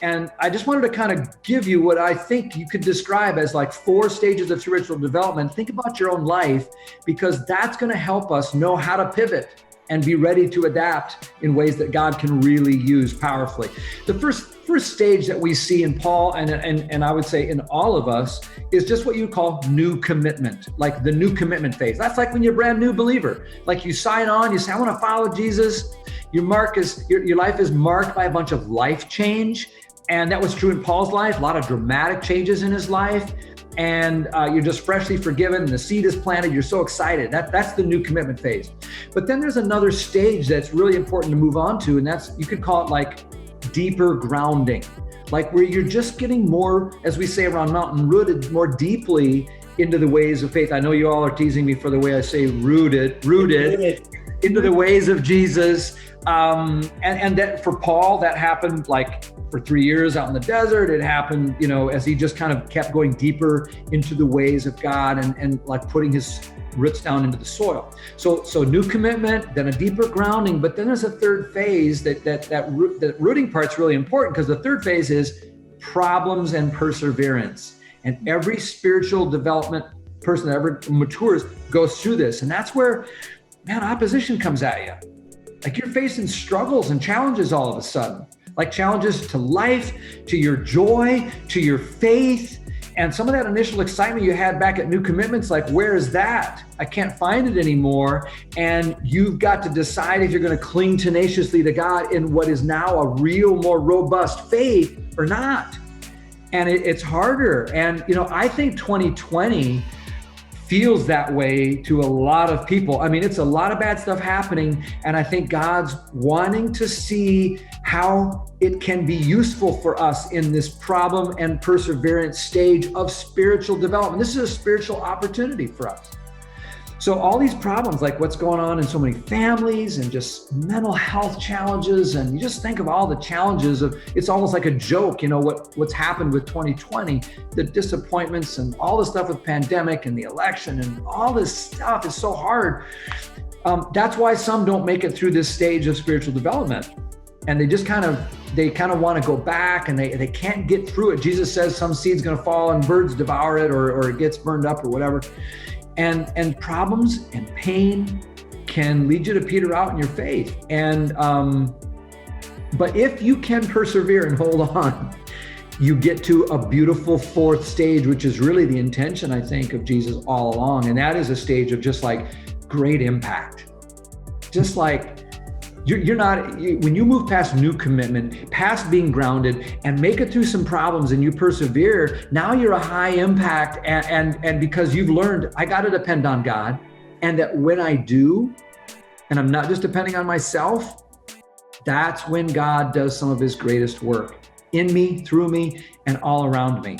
And I just wanted to kind of give you what I think you could describe as like 4 stages of spiritual development. Think about your own life, because that's going to help us know how to pivot and be ready to adapt in ways that God can really use powerfully. The first stage that we see in Paul and I would say in all of us is just what you call new commitment, like the new commitment phase. That's like when you're a brand new believer, like you sign on, you say, I want to follow Jesus. Your life is marked by a bunch of life change. And that was true in Paul's life, a lot of dramatic changes in his life. And you're just freshly forgiven, the seed is planted, you're so excited. That's the new commitment phase. But then there's another stage that's really important to move on to, and that's, you could call it like deeper grounding, like where you're just getting more, as we say around Mountain, rooted more deeply into the ways of faith. I know you all are teasing me for the way I say rooted into the ways of Jesus. And that for Paul, that happened like for 3 years out in the desert. It happened, as he just kind of kept going deeper into the ways of God and like putting his roots down into the soil. So new commitment, then a deeper grounding, but then there's a third phase that rooting part's really important, because the third phase is problems and perseverance. And every spiritual development person that ever matures goes through this. And that's where, man, opposition comes at you. Like you're facing struggles and challenges all of a sudden, like challenges to life, to your joy, to your faith. And some of that initial excitement you had back at New Commitments, like, where is that? I can't find it anymore. And you've got to decide if you're going to cling tenaciously to God in what is now a real, more robust faith or not. And it's harder. And, I think 2020 feels that way to a lot of people. I mean, it's a lot of bad stuff happening. And I think God's wanting to see how it can be useful for us in this problem and perseverance stage of spiritual development. This is a spiritual opportunity for us. So all these problems, like what's going on in so many families and just mental health challenges, and you just think of all the challenges of, it's almost like a joke, what's happened with 2020, the disappointments and all the stuff with pandemic and the election and all this stuff is so hard. That's why some don't make it through this stage of spiritual development. And they just kind of want to go back, and they can't get through it. Jesus says some seed's going to fall and birds devour it, or it gets burned up or whatever. And problems and pain can lead you to peter out in your faith. And but if you can persevere and hold on, you get to a beautiful fourth stage, which is really the intention, I think, of Jesus all along. And that is a stage of just like great impact. Just like when you move past new commitment, past being grounded, and make it through some problems and you persevere, now you're a high impact. And because you've learned, I got to depend on God. And that when I do, and I'm not just depending on myself, that's when God does some of his greatest work in me, through me, and all around me.